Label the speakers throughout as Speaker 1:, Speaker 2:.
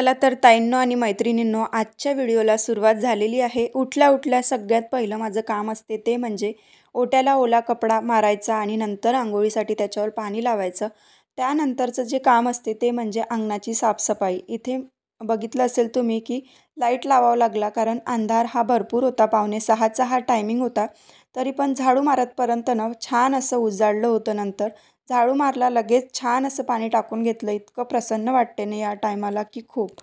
Speaker 1: चला तर ताईंनो आणि मैत्रिणींनो, आजच्या व्हिडिओला सुरुवात झालेली आहे। उठल्या उठल्या सगळ्यात पहिलं माझं काम असते ते म्हणजे ओट्याला ओला कपडा मारायचा आणि नंतर अंघोळीसाठी त्याच्यावर पाणी लावायचं। त्यानंतरचं जे काम असते ते म्हणजे अंगणाची साफसफाई। इथे बघितलं असेल तुम्ही की लाईट लावावा लागला, कारण अंधार हा भरपूर होता। 5:45चा हा टायमिंग होता, तरी पण झाडू मारतपर्यंत ना छान असं उजाडलं होतं। नंतर झाडू मारला, लगेच छान असं पाणी टाकून घेतलं। इतकं प्रसन्न वाटते ना या टायमाला की खूप।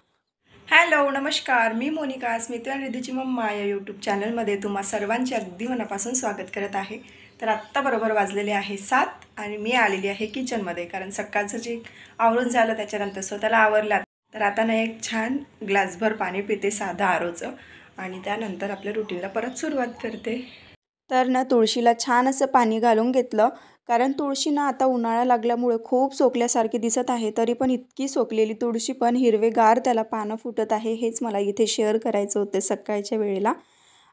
Speaker 1: हॅलो नमस्कार, मी मोनिका, स्मिता आणि रिधीची मम्मा या यूट्यूब चॅनलमध्ये तुम्हा सर्वांचे अगदी मनापासून स्वागत करत आहे। तर आत्ता बरोबर वाजलेले आहे 7 आणि मी आलेली आहे किचनमध्ये, कारण सकाळचं जे आवरून झालं त्याच्यानंतर स्वतःला आवरला। तर आता ना एक छान ग्लासभर पाणी पिते, साधं आरोचं, आणि त्यानंतर आपल्या रुटीनला परत सुरुवात करते। तर ना तुळशीला छान असं पाणी घालून घेतलं, कारण तुळशी ना आता उन्हाळा लागल्यामुळे खूप सोकल्यासारखी दिसत आहे। तरी पण इतकी सोकलेली तुळशी पण हिरवेगार त्याला पानं फुटत आहे, हेच मला इथे शेअर करायचं होतं सकाळच्या वेळेला।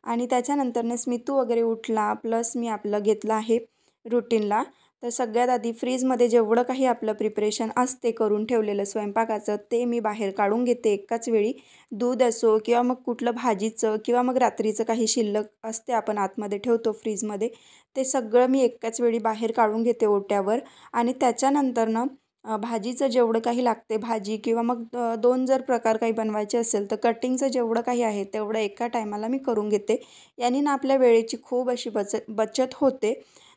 Speaker 1: आणि त्याच्यानंतरनं स्मितू वगैरे उठला, प्लस मी आपलं घेतलं आहे रुटीनला। तर सगळ्यात आधी फ्रीजमध्ये जेवढं काही आपलं प्रिपरेशन असते करून ठेवलेलं स्वयंपाकाचं, ते मी बाहेर काढून घेते एकाच वेळी। दूध असो किंवा मग कुठलं भाजीचं किंवा मग रात्रीचं काही शिल्लक असते आपण आतमध्ये ठेवतो फ्रीजमध्ये, ते सगळं मी एकाच वेळी बाहेर काढून घेते ओट्यावर। आणि त्याच्यानंतरनं भाजीचं जेवढं काही लागते, भाजी किंवा मग 2 जर प्रकार काही बनवायचे असेल तर कटिंगचं जेवढं काही आहे तेवढं एका टायमाला मी करून घेते। याने ना आपल्या वेळेची खूप अशी बचत होते।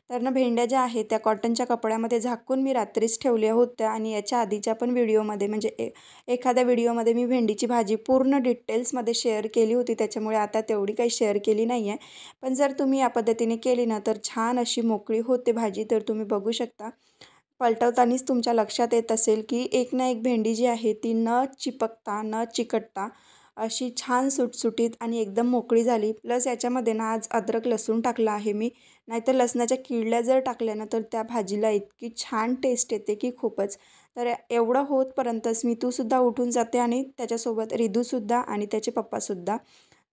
Speaker 1: तर ना भेंड्या ज्या आहेत त्या कॉटनच्या कपड्यामध्ये झाकून मी रात्रीच ठेवल्या होत्या, आणि याच्या आधीच्या पण व्हिडिओमध्ये म्हणजे एखाद्या व्हिडिओमध्ये मी भेंडीची भाजी पूर्ण डिटेल्समध्ये शेअर केली होती, त्याच्यामुळे आता तेवढी काही शेअर केली नाही आहे। पण जर तुम्ही या पद्धतीने केली ना तर छान अशी मोकळी होते भाजी। तर तुम्ही बघू शकता, पलटवतानाच तुमच्या लक्षात येत असेल की एक ना एक भेंडी जी आहे ती न चिपकता न चिकटता अशी छान सुटसुटीत आणि एकदम मोकळी झाली। प्लस याच्यामध्ये ना आज अद्रक लसूण टाकला आहे मी, नाहीतर लसणाच्या किडल्या जर टाकल्या ना तर त्या भाजीला इतकी छान टेस्ट येते की खूपच। तर एवढं होतपर्यंत स्मितूसुद्धा उठून जाते आणि त्याच्यासोबत रिधूसुद्धा आणि त्याचे पप्पासुद्धा।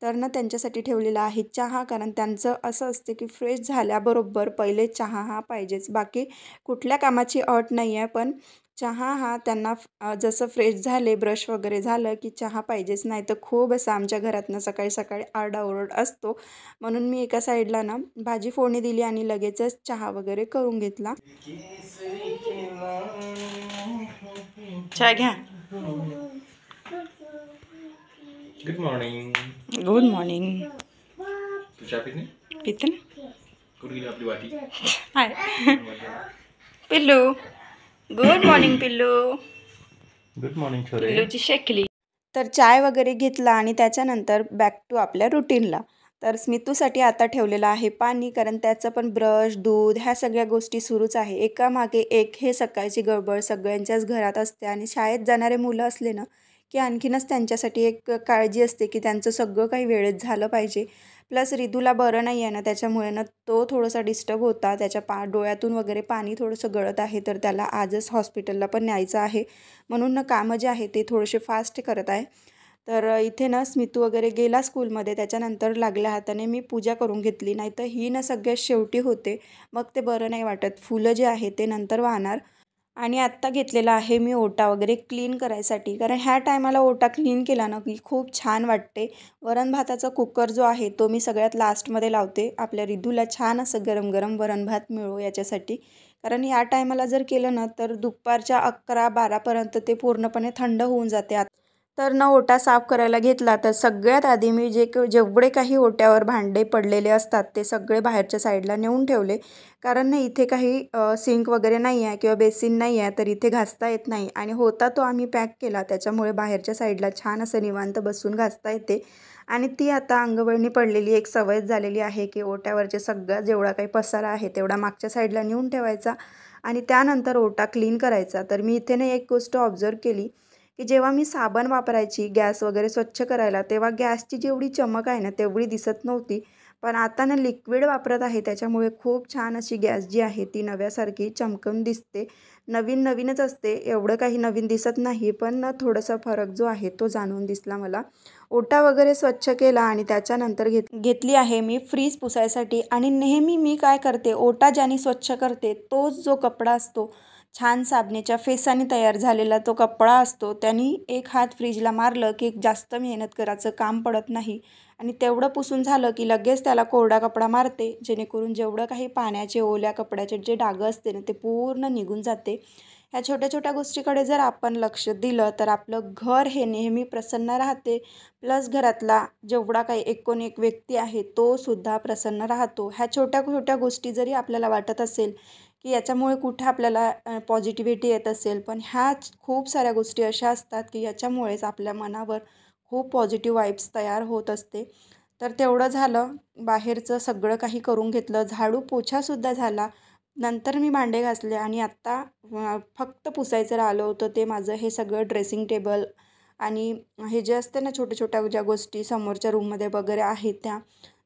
Speaker 1: तर ना त्यांच्यासाठी ठेवलेला आहे चहा, कारण त्यांचं असं असते की फ्रेश झाल्याबरोबर पहिले चहा हा पाहिजेच। बाकी कुठल्या कामाची अट नाही आहे, पण चहा हा त्यांना जसं फ्रेश झाले, ब्रश वगैरे झालं की चहा पाहिजेच, नाही तर खूप असं आमच्या घरातनं सकाळी सकाळी आरडाओरड असतो। म्हणून मी एका साईडला ना भाजी फोडणी दिली आणि लगेचच चहा वगैरे करून घेतला। चहा घ्या।
Speaker 2: Good morning.
Speaker 1: Good morning.
Speaker 2: तू चहा पित नाही?
Speaker 1: पिते ना।
Speaker 2: कुठे गेली आपली वाटी?
Speaker 1: हाय पिल्लू, गुड मॉर्निंग पिल्लू।
Speaker 2: गुड मॉर्निंग छोरे।
Speaker 1: पिल्लूची शेकली। तर चाय वगैरे घेतला आणि त्याच्यानंतर बॅक टू आपल्या रुटीनला। तर स्मितूसाठी आता ठेवलेलं आहे पाणी, कारण त्याचं पण ब्रश, दूध ह्या सगळ्या गोष्टी सुरूच आहे, एकामागे एक। हे सकाळची गडबड सगळ्यांच्याच घरात असते, आणि शाळेत जाणारे मुलं असले ना की आणखीनच त्यांच्यासाठी एक काळजी असते की त्यांचं सगळं काही वेळेत झालं पाहिजे। प्लस रिधूला बरं नाही आहे ना, त्याच्यामुळे ना तो थोडासा डिस्टर्ब होता, त्याच्या डोळ्यातून वगैरे पाणी थोडंसं गळत आहे। तर त्याला आजच हॉस्पिटलला पण न्यायचं आहे, म्हणून ना कामं जे आहे ते थोडेसे फास्ट करत आहे। तर इथे ना स्मितू वगैरे गेला स्कूलमध्ये, त्याच्यानंतर लागल्या हाताने मी पूजा करून घेतली, नाही तर ही ना सगळ्यात शेवटी होते, मग ते बरं नाही वाटत। फुलं जे आहे ते नंतर वाहणार। आणि आत्ता घेतलेला आहे मी ओटा वगैरे क्लीन करायसाठी, कारण ह्या टायमाला ओटा क्लीन केला ना की खूप छान वाटते। वरण भाताचा कुकर जो आहे तो मी सगळ्यात लास्टमध्ये लावते, आपल्या रिधूला छान असं गरम गरम वरण भात मिळो याच्यासाठी। कारण या टायमाला जर केलं ना तर दुपारच्या 11-12पर्यंत ते पूर्णपणे थंड होऊन जाते। तर न ओटा साफ करायला घेतला तर सगळ्यात आधी मी जेवढे काही ओट्यावर भांडे पडलेले असतात ते सगळे बाहेरच्या साईडला नेऊन ठेवले, कारण ना इथे काही सिंक वगैरे नाही आहे किंवा बेसिन नाही आहे, तर इथे घासता येत नाही। आणि होता तो आम्ही पॅक केला, त्याच्यामुळे बाहेरच्या साईडला छान असं निवांत बसून घासता येते। आणि ती आता अंगवळणी पडलेली एक सवय झालेली आहे की ओट्यावरचे सगळं जेवढा काही पसारा आहे तेवढा मागच्या साईडला नेऊन ठेवायचा आणि त्यानंतर ओटा क्लीन करायचा। तर मी इथे ना एक गोष्ट ऑब्झर्व केली की जेव्हा मी साबण वापरायची गॅस वगैरे स्वच्छ करायला, तेव्हा गॅसची जेवढी चमक आहे ना तेवढी दिसत नव्हती, पण आता ना लिक्विड वापरत आहे, त्याच्यामुळे खूप छान अशी गॅस जी आहे ती नव्यासारखी चमकून दिसते। नवीनच असते, एवढं काही नवीन दिसत नाही, पण ना थोडासा फरक जो आहे तो जाणून दिसला मला। ओटा वगैरे स्वच्छ केला आणि त्याच्यानंतर घेतली आहे मी फ्रीज पुसायसाठी। आणि नेहमी मी काय करते, ओटा ज्याने स्वच्छ करते तोच जो कपडा असतो छान साबणाच्या फेसाने तयार झालेला तो कपडा असतो, त्यांनी एक हात फ्रीजला मारलं की जास्त मेहनत करायचं काम पडत नाही आणि तेवढं पुसून झालं की लगेच त्याला कोरडा कपडा मारते, जेणेकरून जेवढं काही पाण्याचे ओल्या कपड्याचे जे डाग असते ना ते पूर्ण निघून जाते. ह्या छोट्या छोट्या गोष्टीकडे जर आपण लक्ष दिलं तर आपलं घर हे नेहमी प्रसन्न राहते. प्लस घरातला जेवढा काही एकूण एक व्यक्ती आहे तो सुद्धा प्रसन्न राहतो. ह्या छोट्या छोट्या गोष्टी जरी आपल्याला वाटत असेल की याच्यामुळे कुठे आपल्याला पॉझिटिव्हिटी येत असेल, पण ह्याच खूप साऱ्या गोष्टी अशा असतात की याच्यामुळेच आपल्या मनावर खूप पॉझिटिव्ह वाईब्स तयार होत असते. तर तेवढं झालं, बाहेरचं सगळं काही करून घेतलं, झाडू पोछासुद्धा झाला. नंतर मी भांडे घासले आणि आत्ता फक्त पुसायचं राहिलं होतं ते माझं हे सगळं ड्रेसिंग टेबल आणि हे जे असते ना छोट्या छोट्या ज्या गोष्टी समोरच्या रूममध्ये वगैरे आहेत त्या,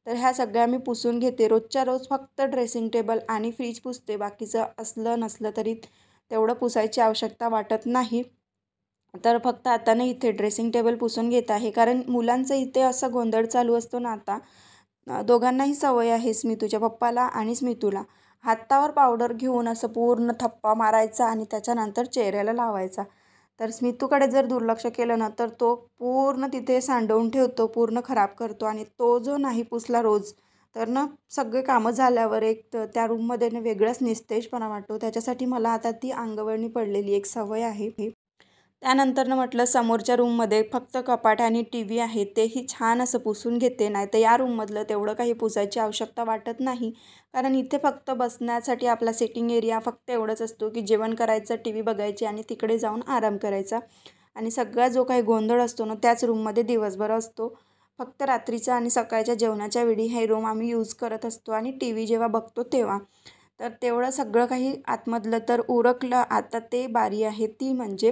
Speaker 1: तर ह्या सगळ्या मी पुसून घेते. रोजच्या रोज फक्त ड्रेसिंग टेबल आणि फ्रीज पुसते, बाकीचं असलं नसलं तरी तेवढं पुसायची आवश्यकता वाटत नाही. तर फक्त आता ना इथे ड्रेसिंग टेबल पुसून घेत आहे, कारण मुलांचं इथे असं गोंधळ चालू असतो ना आता. दोघांनाही सवय आहे, स्मितूच्या पप्पाला आणि स्मितूला. हातावर पावडर घेऊन असं पूर्ण थप्पा मारायचा आणि त्याच्यानंतर चेहऱ्याला लावायचा. तर स्मितूकडे जर दुर्लक्ष केलं ना तर तो पूर्ण तिथे सांडवून ठेवतो, पूर्ण खराब करतो आणि तो जो नाही पुसला रोज तर ना सगळे कामं झाल्यावर एक त्या रूममध्ये ना वेगळाच निस्तेजपणा वाटतो. त्याच्यासाठी मला आता ती अंगवळणी पडलेली एक सवय आहे. त्यानंतरनं म्हटलं समोरच्या रूममध्ये फक्त कपाट आणि टी व्ही आहे तेही छान असं पुसून घेते, नाही तर या रूममधलं तेवढं काही पुसायची आवश्यकता वाटत नाही. कारण इथे फक्त बसण्यासाठी आपला सिटिंग एरिया फक्त एवढंच असतो की जेवण करायचं, टी व्ही बघायची आणि तिकडे जाऊन आराम करायचा. आणि सगळा जो काही गोंधळ असतो ना त्याच रूममध्ये दिवसभर असतो. फक्त रात्रीचा आणि सकाळच्या जेवणाच्या वेळी हे रूम आम्ही यूज करत असतो आणि टी व्ही जेव्हा बघतो तेव्हा. तर तेवढं सगळं काही आतमधलं तर उरकलं. आता ते बारी आहे ती म्हणजे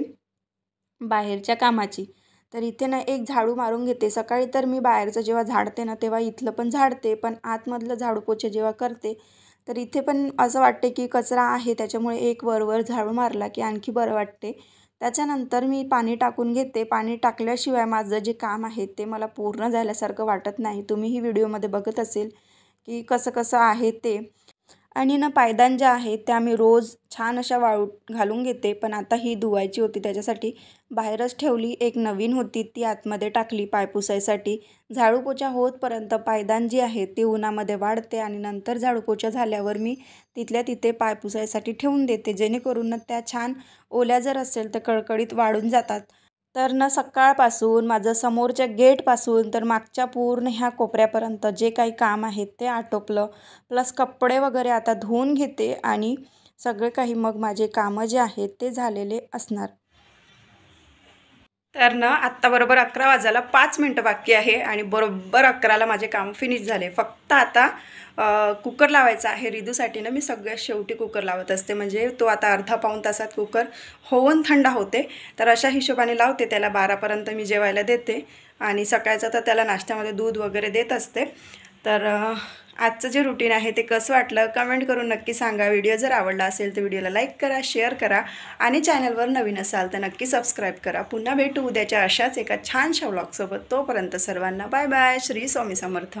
Speaker 1: बाहेरच्या कामाची. तर इथे ना एक झाडू मारून घेते. सकाळी तर मी बाहेरचं जेव्हा झाडते ना तेव्हा इथलं पण झाडते, पण आतमधलं झाडू पोछे जेव्हा करते तर इथे पण असं वाटते की कचरा आहे, त्याच्यामुळे एक वर झाडू मारला की आणखी बरं वाटते. त्याच्यानंतर मी पाणी टाकून घेते. पाणी टाकल्याशिवाय माझं जे काम आहे ते मला पूर्ण झाल्यासारखं वाटत नाही. तुम्हीही व्हिडिओमध्ये बघत असेल की कसं कसं आहे ते. आणि ना पायदान ज्या आहेत त्या मी रोज छान अशा वाळू घालून घेते, पण आता ही धुवायची होती त्याच्यासाठी बाहेरच ठेवली. एक नवीन होती ती आतमध्ये टाकली पाय पुसायसाठी. झाडू पोछा होतपर्यंत पायदान जी आहे ती उन्हामध्ये वाढते आणि नंतर झाडू पोछा झाल्यावर मी तिथल्या तिथे पाय पुसायसाठी ठेवून देते, जेणेकरून ना त्या छान ओल्या जर असेल तर कळकळीत वाळून जातात. तर ना सकाळपासून माझं समोरच्या गेटपासून तर मागच्या पूर्ण ह्या कोपऱ्यापर्यंत जे काही काम आहे ते आटोपलं. प्लस कपडे वगैरे आता धुवून घेते आणि सगळे काही मग माझे कामं जे आहेत ते झालेले असणार. तर ना आत्ता बरोबर 11 वाजायला 5 मिनटं बाकी आहे आणि बरोबर 11ला माझे काम फिनिश झाले. फक्त आता कुकर लावायचा आहे रिदूसाठी ना. मी सगळ्यात शेवटी कुकर लावत असते, म्हणजे तो आता अर्धा पाऊण तासात कुकर होऊन थंड होते. तर अशा हिशोबाने लावते त्याला. 12पर्यंत मी जेवायला देते आणि सकाळचं तर त्याला नाश्त्यामध्ये दूध वगैरे देत असते. तर आजचं जे रुटीन आहे ते कसं वाटलं कमेंट करून नक्की सांगा. व्हिडिओ जर आवडला असेल तर व्हिडिओला लाईक करा, शेअर करा आणि चॅनलवर नवीन असाल तर नक्की सबस्क्राईब करा. पुन्हा भेटू उद्याच्या अशाच एका छानशा व्लॉगसोबत. तोपर्यंत सर्वांना बाय बाय. श्री स्वामी समर्थ.